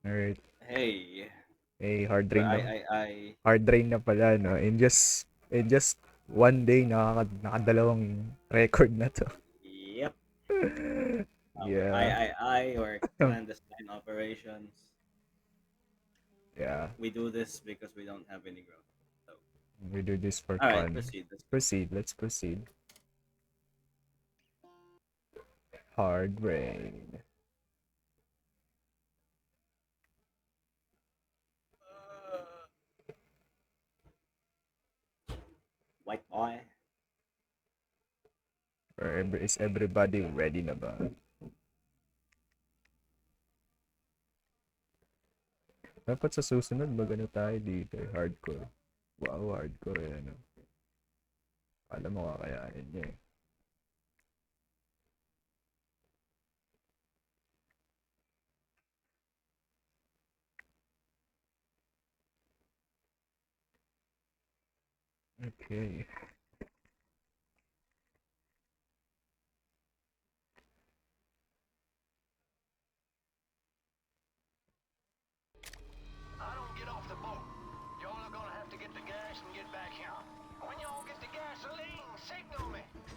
Alright. Hey. Hard Well, rain na. I. Hard rain na pala, no? In just one day, nakadalawang record na to. Yep. Our Yeah. or clandestine operations. Yeah. We do this because we don't have any growth. So, We do this for all right, fun. proceed. Let's proceed. Proceed. Let's proceed. Hard rain. White boy. Is everybody ready na ba? Dapat sa susunod, magano tayo dito. Hardcore. Wow, hardcore yan. No? Alam mo kakayanin niya eh. Okay.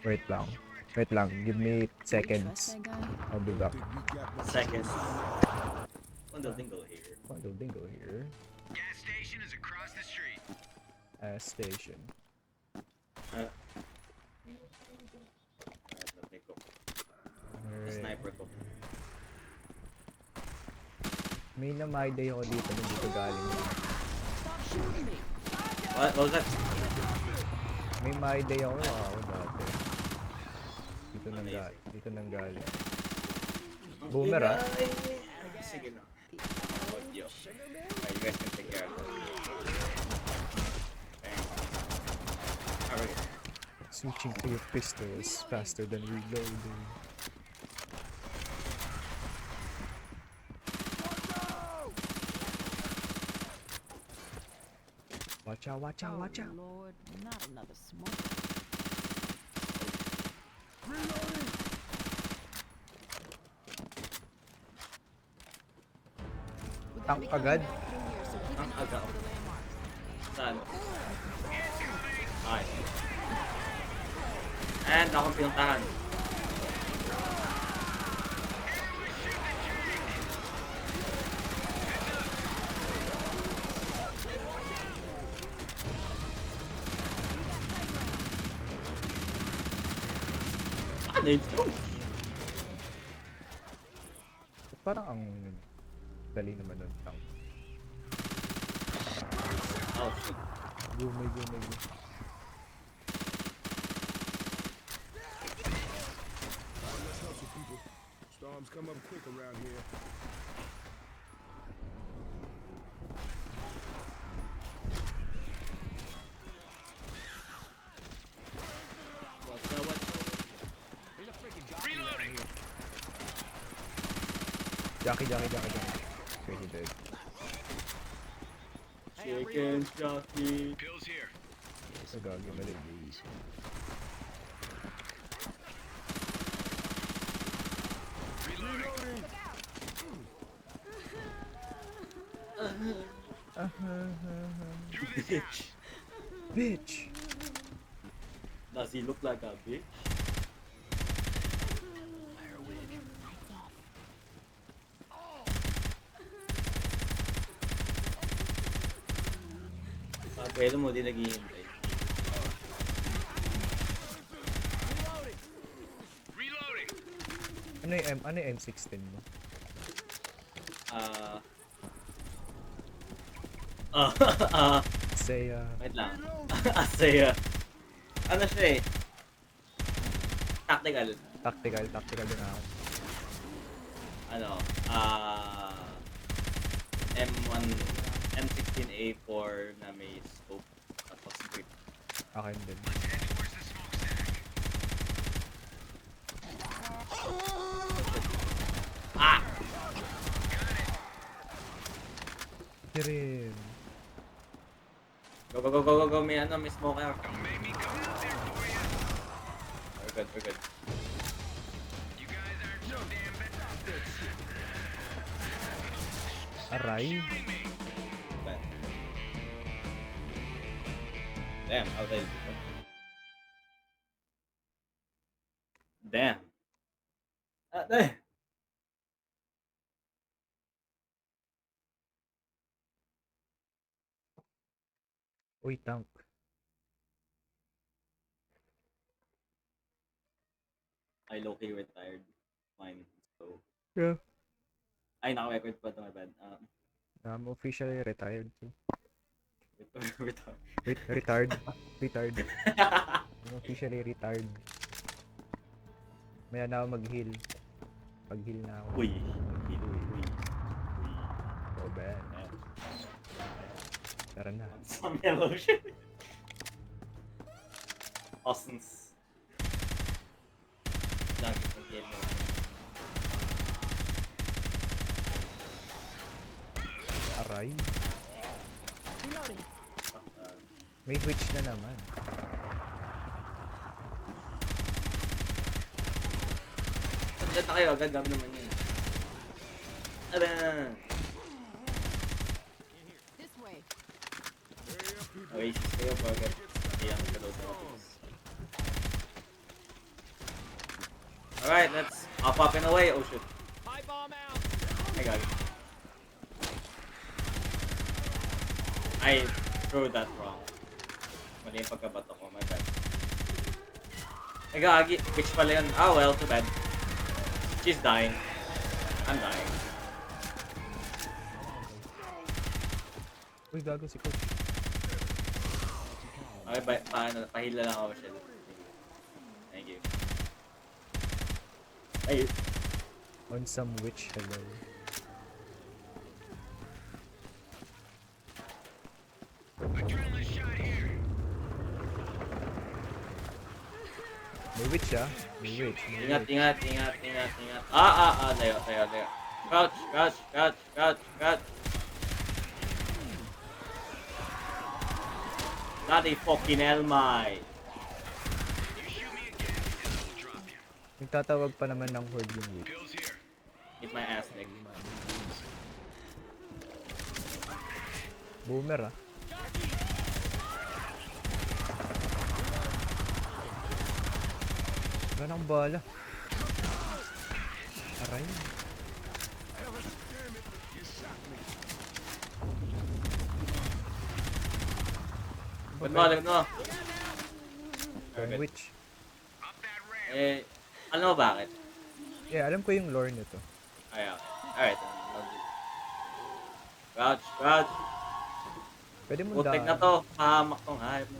Wait lang. Wait lang. Give me seconds. I'll be back. Seconds. Bundle dingle here. Bundle dingle here. Gas station is across the street. Station. Alright. Sniper ko. May na-my-day ako dito nung dito galing. What was that? May my-day ako dati. Dito nang galing. Boomer ah. Sige na. Yo. You guys can take care of it. Alright. Switching to your pistol is faster than reloading. Watch out, watch out, watch out. Lord, not another smoke. Tank agad. Ang aga. Saan? Ay. And akong pinuntahan. Ano ito? Parang ang dali naman ng tank. Oh shit. Gumay. Let's hustle, people. Storms come up quick around here. Reloading. Jackie. Okay, he dead. Chicken jockey. Pills here. So gagi mali. Reloading. Bitch. Bitch! Does he look like a bitch? Pero mo di naghihintay. Reloading. Ano yung M16 mo? Say, Wait lang. Asaya. Ano siya eh? Tactical. Tactical din ako. Ano? M1, M16A4 na may scope. Tapos grip. Akin din. Let's head towards the smokestack. Ah! Kirin. Go. May ano, may smoker. Don't make me come out there for you. We're good. You guys aren't so damn bad. Aray. But... Damn, how did Damn. Damn. Uy, tank. I low-key retired. Mine. So... Yeah. Ay, naka-record pa ito, my bad. I'm officially retired too. Retired. Retired. Retired. I'm officially retired. Maya na ako mag-heal. Pag-heal na ako. Uy. Uy. So bad. Tara na. Some yellow shit. Austin's. Lagi ng yellow. Aray. Reloading. May witch na naman. Sandyan na kayo, agad gab naman yun. Aba! This way. Oasis kayo, bagay. Hindi ang kalod ng office. Alright, let's hop up and away. Oh shit. High bomb out. I got it. I threw that wrong. Mali yung pagkabato ko, my bad. Ay gagi, bitch pala yun. Ah well, too bad. She's dying. I'm dying. Uy, gago si coach. Okay, pahila lang ako siya. Thank you. Ay, On some witch, hello. Adrenaline shot here. May witch ah. May witch. May ingat, witch. ingat. Layo. Crouch. Bloody fucking hell, my. Nagtatawag pa naman ng horde yung witch. Pills here. Hit my ass, Nick. Boomer ah. Ganang bala. Aray. Good mo. Yung witch. Up that ramp. Eh, alam mo bakit? Yeah, alam ko yung lore nito. Ay, okay. Alright. Crouch. Pwede mo Putik na to. Pahamak tong hype.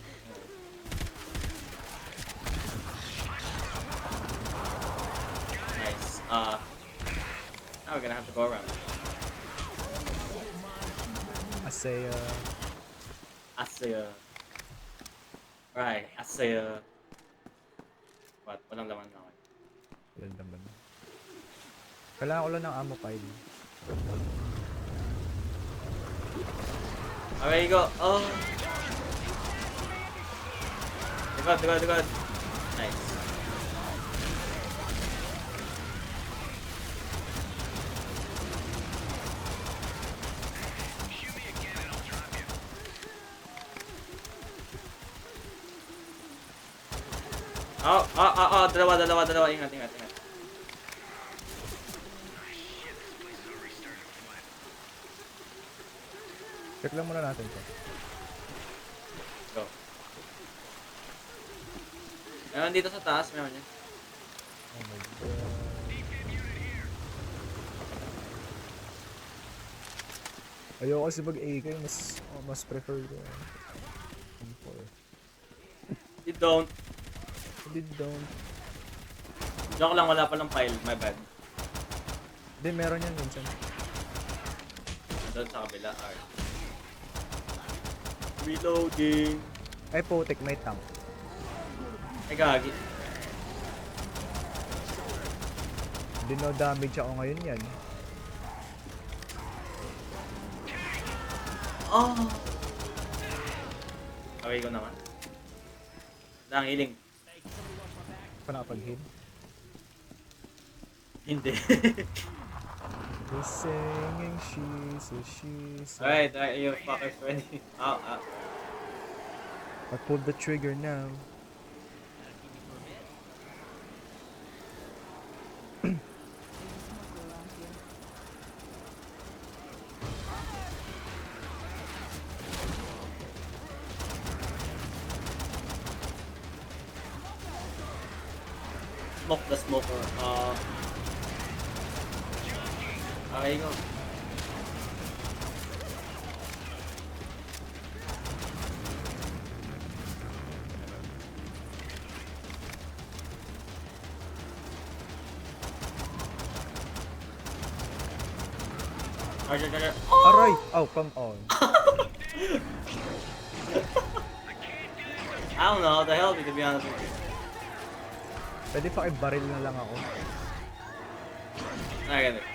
Nice. Now we're gonna have to go around. Asaya. Asaya. What? Walang laman na ako. Yan naman. Kailangan ko lang ng ammo pile. Okay, go. Oh. Digod. Nice. Shoot me again and I'll drop you. Oh. Dalawa. Ingat. Shit, this place is already starting to flat. Check lang muna natin to. Go. Meron dito sa taas, meron yan. Oh my god. Defib unit here. Ayoko kasi mag-AK, mas prefer ko. M4. You don't. Hindi don't. Joke lang, wala palang file. My bad. Hindi, meron yan minsan. Doon sa kabila. Alright. Reloading. Ay, putik, may tank. Ay, gagi. Dino-damage ako ngayon yan. Oh. Okay ko naman. Nang healing. Pa nakapag-heal. Hindi. They're singing she's a Alright, you fuckers ready? Ow, ow. I pulled the trigger now. There's a smoker around here. Smoke the smoker. Okay, go. Charger. Aray! Oh, come on. I don't know how to help you, to be honest with you. Pwede pa kay baril na lang ako. I get it.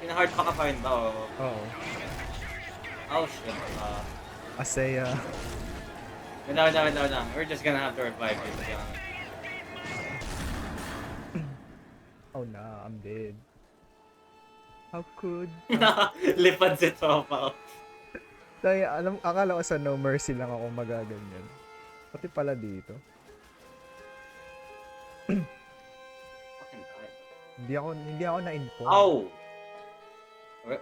Kina-hard pa ka pa rin ba? Oo. Oh shit. Asaya. Wait lang. We're just gonna have to revive you, to be honest. Oh nah, I'm dead. How could... Lipad si Tropa. Dahil akala ko sa No Mercy lang ako magaganyan. Pati pala dito. Fucking die. Hindi ako na-inform. Ow!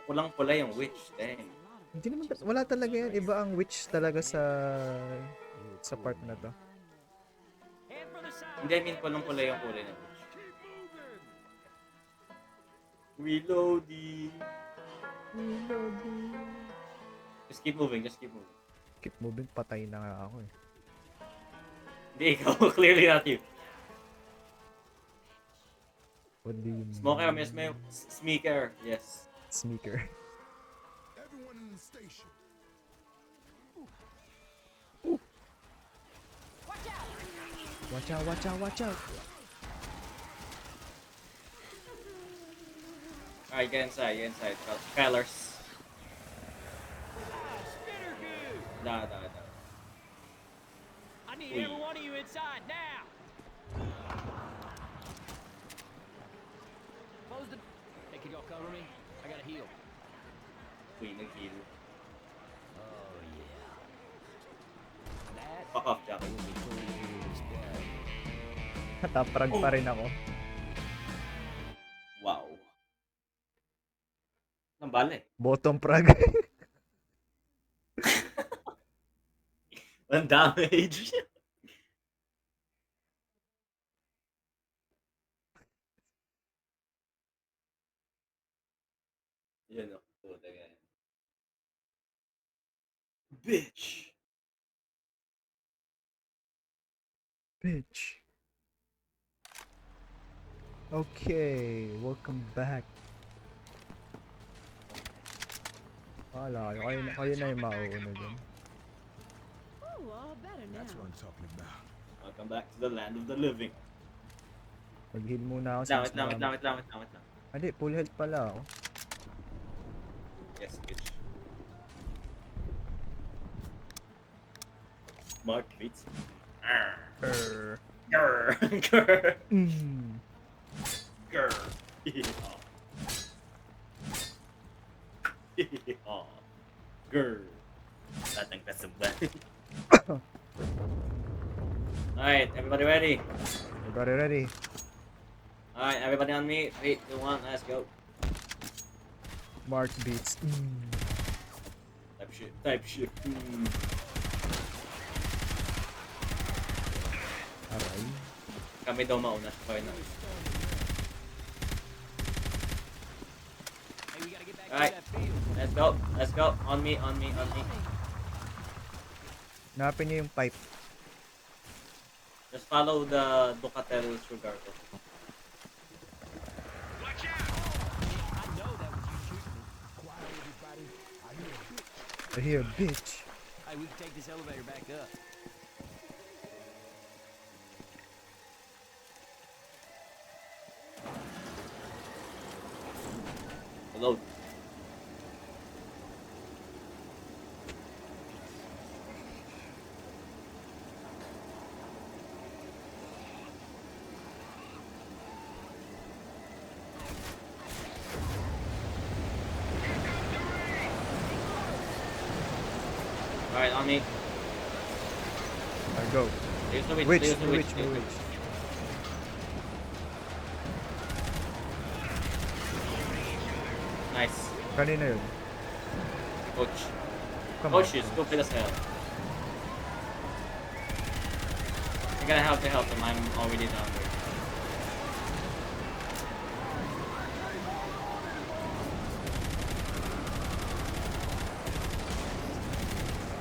Pulang-pula yung witch, dang. Hindi naman, wala talaga yan. Iba ang witch talaga sa part na to. Hindi, I mean, pulang-pula yung kulay ng witch. Reloading. Just keep moving. Keep moving, patay na nga ako eh. Hindi, ikaw. Clearly not you. What do you mean? Smoker, miss me. Smeaker, yes. Sneaker. Everyone in the station. Watch out. Alright, get inside. Fellers. Da. I need Wait. every one of you inside now. Close the. Hey, can y'all cover me? I gotta heal. Uy, nag-heal. Oh yeah. That Fuck off, Jack. will be cool as well. Taprag pa rin ako. Wow. Ang bala eh. Bottom prag. Ang damage. Yun o. Puta ka. Bitch. Bitch. Okay, welcome back. Wala, kayo na yung mauuna dyan. Ooh, all better now. That's what I'm talking about. Welcome back to the land of the living. Mag-heal muna ako. Wait lang. Hindi, full health pala ako. Yes, bitch. Mark beats. Grr. Mm. Grr. Yeehaw. Grr. Tatang kasabay. Alright, everybody ready? Everybody ready? Alright, everybody on me. 3, 2, 1, let's go. Mark beats. Type shit. Aray. Kami daw mauna sa final. Hey, we gotta get back Alright. to that field. Let's go. On me. Hanapin niyo yung pipe. Just follow the Ducatel sugar. I know that was you shooting me. Quiet, everybody. I hear a bitch. I hear a bitch. Hey, we can take this elevator back up. Hello. Alright, on me. Alright, go. Use the witch. Witch, Use the may witch. witch, may use the witch. Nice. Kanina yun. Coach. Come Coach on. is stupid as hell. I'm gonna have to help him. I'm already down there.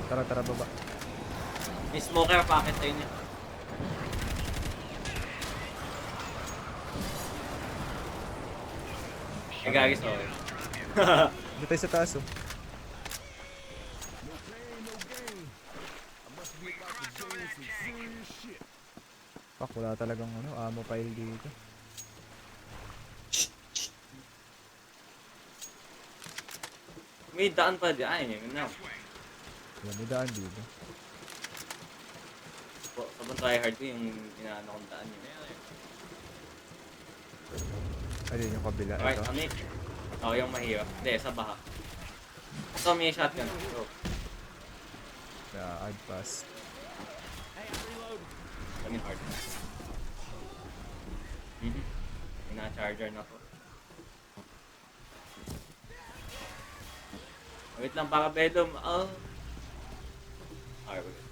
Tara, tara, baba. May smoker packet sa inyo. Ay, gagi, sorry. Dito tayo sa taas, oh. No pain, no gain. I must be about to do some serious shit. Fuck, wala talagang ano, ammo pile dito. May daan pa di. Ay, yun na. Wala, may daan dito. Sobrang tryhard ko yung inaano kong daan yun. Ayun yung kabila. Alright, Ito. Amik. Ako yung mahirap. Hindi, sa baha. Ito, may shotgun. Go. Add pass. I mean, hard. May na-charger na to. Wait lang, baka bedom. Alright, wait.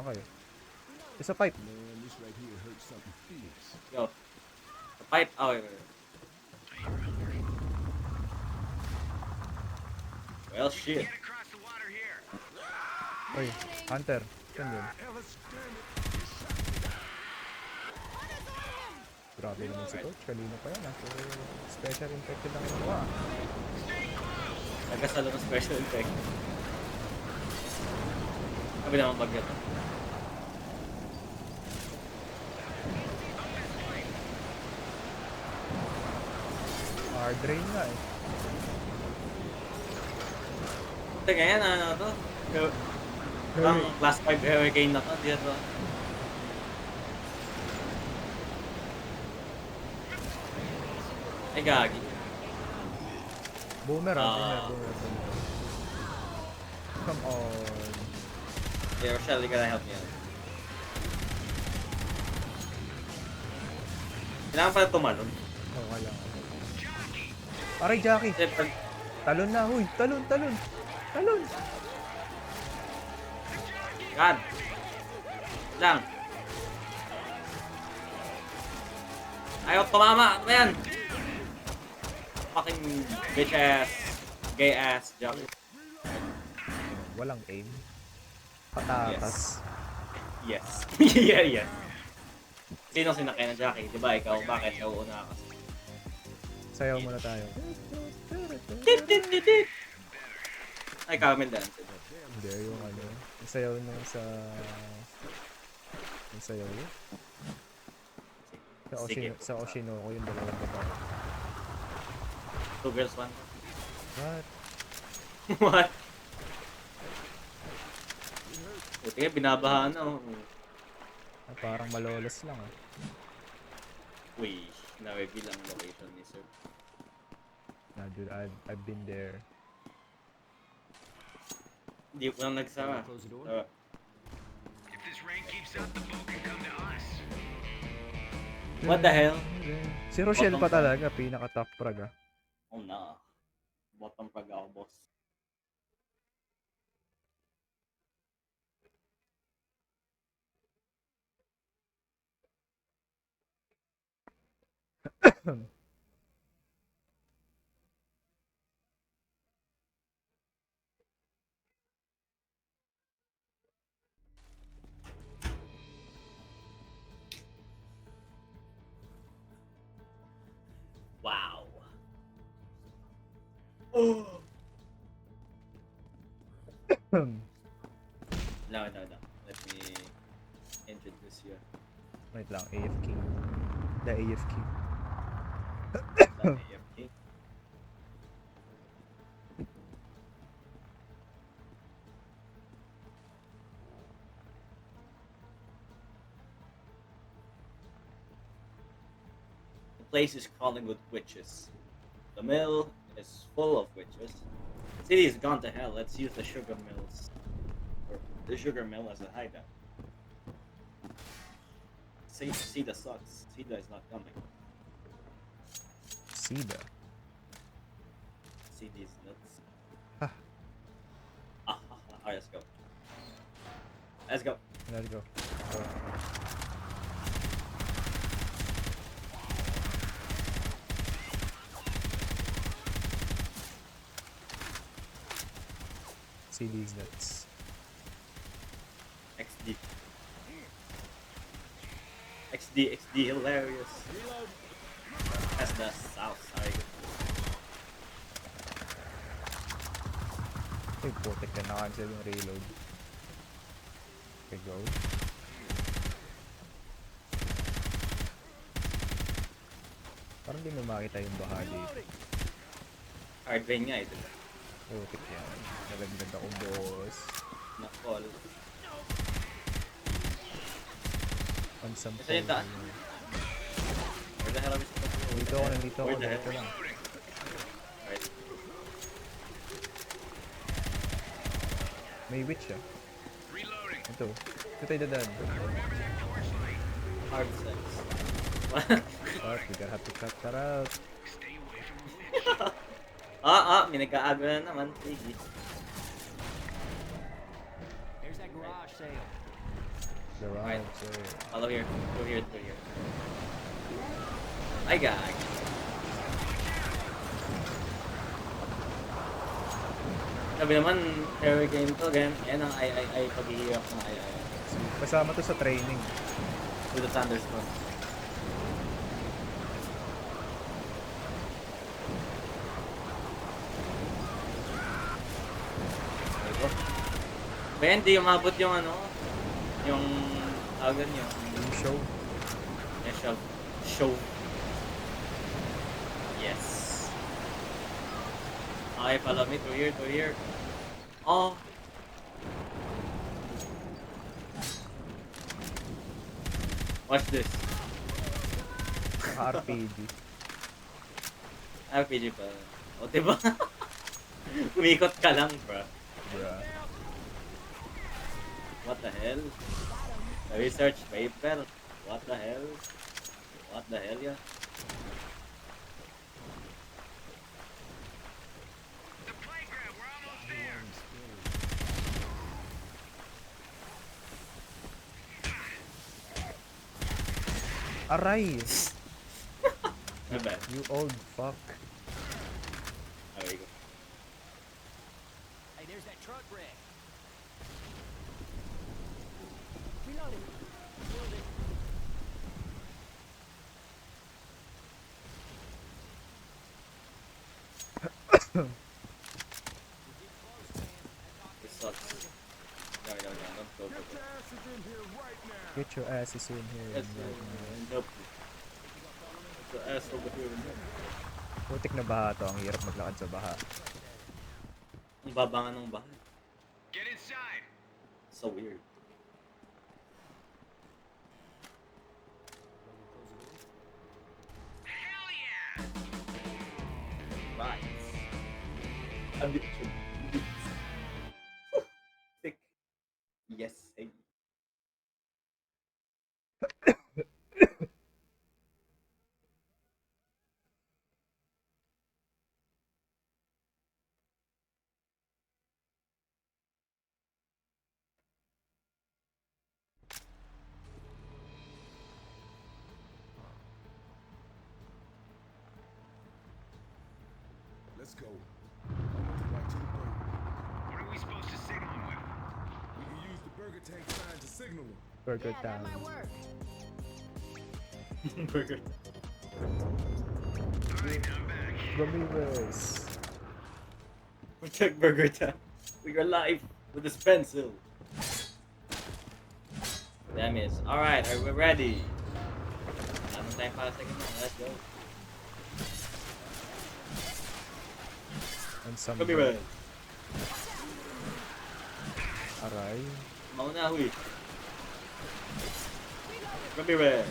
Okay. Isa pipe. Man, this right here hurts something fierce. Yo. The pipe. Oh, wait, wait. Well, shit. Oy, Hunter. Saan yun? Grabe naman si Coach. Kanina pa yan, ah. Pero special infected lang yung gawa. Nagkasalo ng special effect. Sabi naman bagyo to. Hard drain nga eh. Teka yan, ano to? Parang class 5 hurricane na to, dito. Ay, gagi. Boomer, ah. Ah. Boomer. Come on. Yeah, Rochelle, you gotta help me out. Kailangan pala tumalon. Oh, wala. Aray, Jackie. Kasi pag... Talon na, huy. Talon. Talon. God! Lang! Ayaw tumama! Ano ba yan? Fucking bitch ass, gay ass, jock. Walang aim. Patatas. Yes. yeah. Sino sinakay ng Jackie? Diba ikaw? Bakit ikaw una ka? Sayaw muna tayo. Ay, Camel dance. Hindi, yung ano. Yung sayaw nung sa... Yung sayaw yun? Sige. Sa Oshinoko yung dalawang babae. 2 girls, 1. What? What? Buti nga, binabahaan na. Ah, parang malolos lang ah. Uy, na-reveal ang location ni Sir. Nah, dude, I've been there. Hindi ko lang nagsara. Close the door. If this rain keeps up, the boat can come to us. What the hell? Si Rochelle pa Bottom talaga, pinaka-top frag ah. Oh na. Bottom frag ako, boss. Wow. Oh. No. Let me introduce you. Wait lang, AFK. The AFK. Sa AFK. The place is crawling with witches. The mill is full of witches. City's gone to hell. Let's use the sugar mills. Or the sugar mill as a hideout. Sida sucks. Sida is not coming. Sida. Sida is nuts. Ah. Alright, let's go. Let's go. Let's go. CD's nuts. XD. XD hilarious. That's the south side. Ay, putik ka, na-cancel yung reload. Okay, go. Parang di mo makita yung baha dito. Hard vein nga ito. Putik yan. Nalagdag ako, boss. Na-call. On some Kasi ito, where the hell are we supposed to go? Dito ako, nandito ako. Where the Dito heck? lang. Alright. May witch ah. Reloading. Ito. Ito tayo dadaan. Hard sex. Fuck, we gotta have to cut that out. Stay away from May nagkaago na naman. Sige. There's that garage sale. The Right. round, so... Follow here. Go here. Ay, gag. Sabi naman, terror game to, game. Yan ang ay paghihirap ng ay. Kasama to sa training. With the thunderstorm. There we go. Ba yan, di umabot yung ano, yung agan yun. Yung show. Yung show. Yes. Okay, follow me through here. Oh. Watch this. RPG. RPG pa. O, diba? Umikot ka lang, bro. Bruh. What the hell? The research paper? What the hell? What the hell, yeah? the playground. We're almost there. Aray! Not bad. You old fuck. There we go. Hey, there's that truck wreck. Reloading. This sucks. No, don't go. Get your asses in here right now. Get your asses in here. Yes, right now. and help you. Put the ass over here and there. Putik na baha to. Ang hirap maglakad sa baha. Ang baba nga ng bahay. Get inside. So weird. Hell yeah. Right. Addiction. Sick. Yes, hey. Let's go. Almost right to the burger. What are we supposed to signal him with? We can use the burger tank sign to signal them. Burger Yeah, that Town. might work. Burger. Alright, I'm back. Ramirez. Check Burger Town. We are live with this pencil. Damn it. Alright, are we ready? Anong time para second one? Let's go. And some... Come here, Aray. mauna huy. Come here.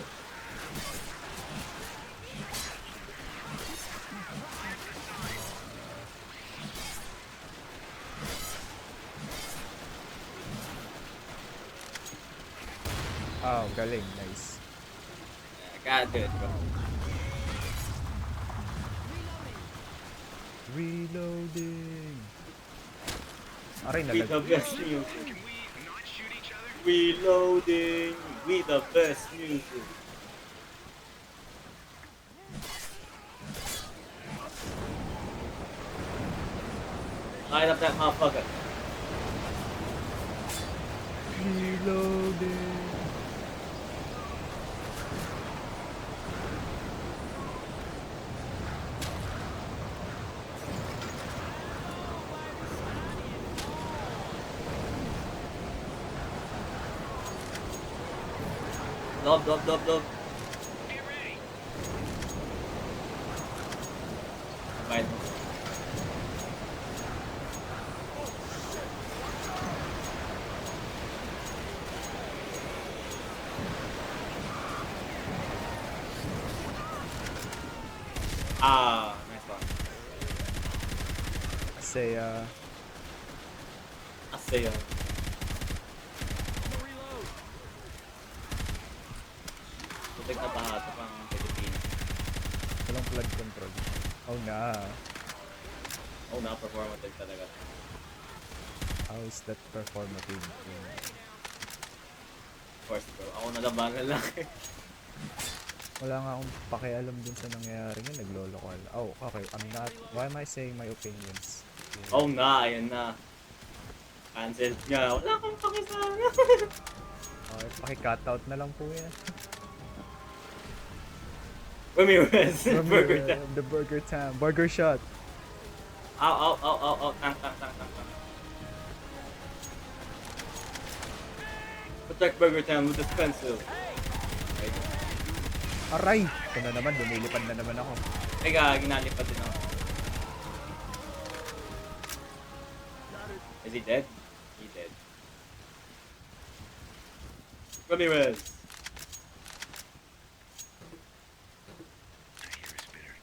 Wow, galing. Nice. God, do it, bro. Reloading. Aray, We the nalag. best music. Can we not shoot each other? Reloading. We the best music. Light up that motherfucker. Reloading. Love. Get ready. Right. Ah, nice one. Say, Aseo. Tutig na bahato pang Pilipinas. walang flood control. Oh na. Oh, na-performative talaga. How is that performative? Of course, bro. Ako nalabanan lang. Wala nga akong pakialam dun sa nangyayari nga. Naglolo ko. Oh, okay. I'm not... Why am I saying my opinions? Oh na, ayun na. Cancel niya. Wala kang pakisama. Okay, paki-cutout na lang po yan. Ramirez. From Burger your, time. the burger time. Burger shot. Ow. Tank. Protect Burger Time with this pencil. Okay. Aray! Ito na naman. Lumilipad na naman ako. Teka, ginalipad din ako. Is he dead? He dead. Ramirez.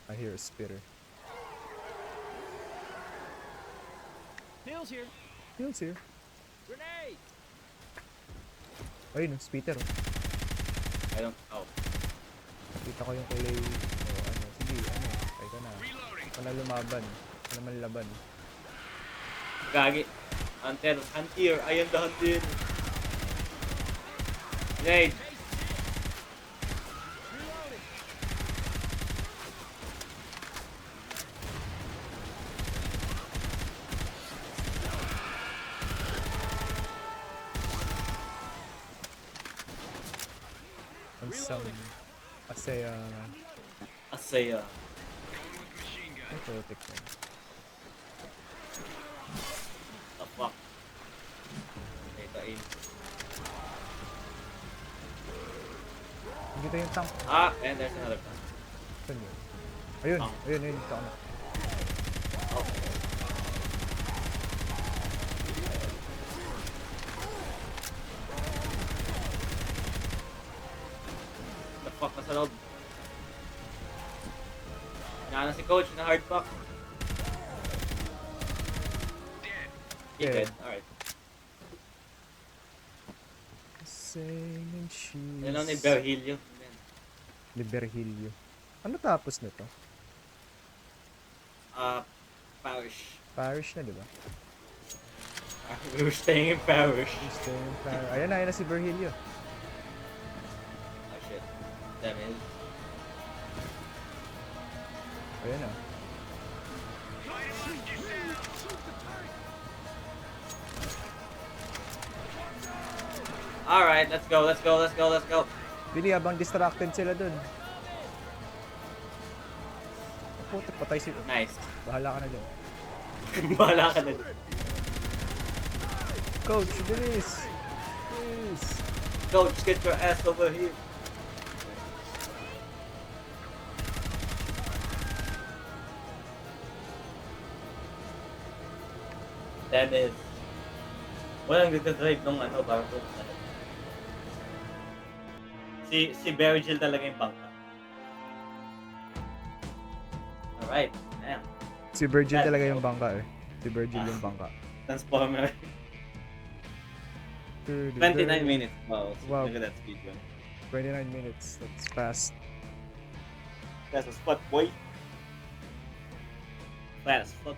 I hear a spitter. Bill's here. Feels here. Grenade. Ayun, spitter. I don't... Oh. Nakita ko yung kulay. Oh, ano. Sige, ano. Ay ka na. Reloading. Ako na lumaban. Ako naman laban. Gagi. Hunter. I am the hunter. Grenade. And some... Kasi, Asaya. Going with machine gun. ay, protect na. The fuck? Data in. Hindi tayo yung tank. Ah, and there's another one. Saan yun? Ayun, Ah. ayun. Dito ako na. Oh. The fuck, nasa loob. Inaana si coach na hard fuck. Dead. He Yeah. dead. Alright. Singing shoes. Yan lang ni Berhilio. Liberhilio. Ano tapos nito? Parish. Parish na, di ba? We were staying in Parish. Gusto yung Ayan na si Virgilio. Oh shit. Damn it. Ayan na. Fight amongst yourselves. Alright, let's go. Bili, habang distracted sila dun. Putik, patay si... Nice. Bahala ka na dun. Bahala ka na. Coach, bilis! Bilis! Coach, get your ass over here. Damn it. Walang nagdadrive nung ano, bago. Si Virgil talaga yung bangka. Alright, damn. Si Virgil talaga yung bangka eh. Si Virgil yung bangka. Transformer. 29 minutes. Wow. Wow. Look at that speed run. 29 minutes. That's fast. That's a spot, boy. Fast. Fuck.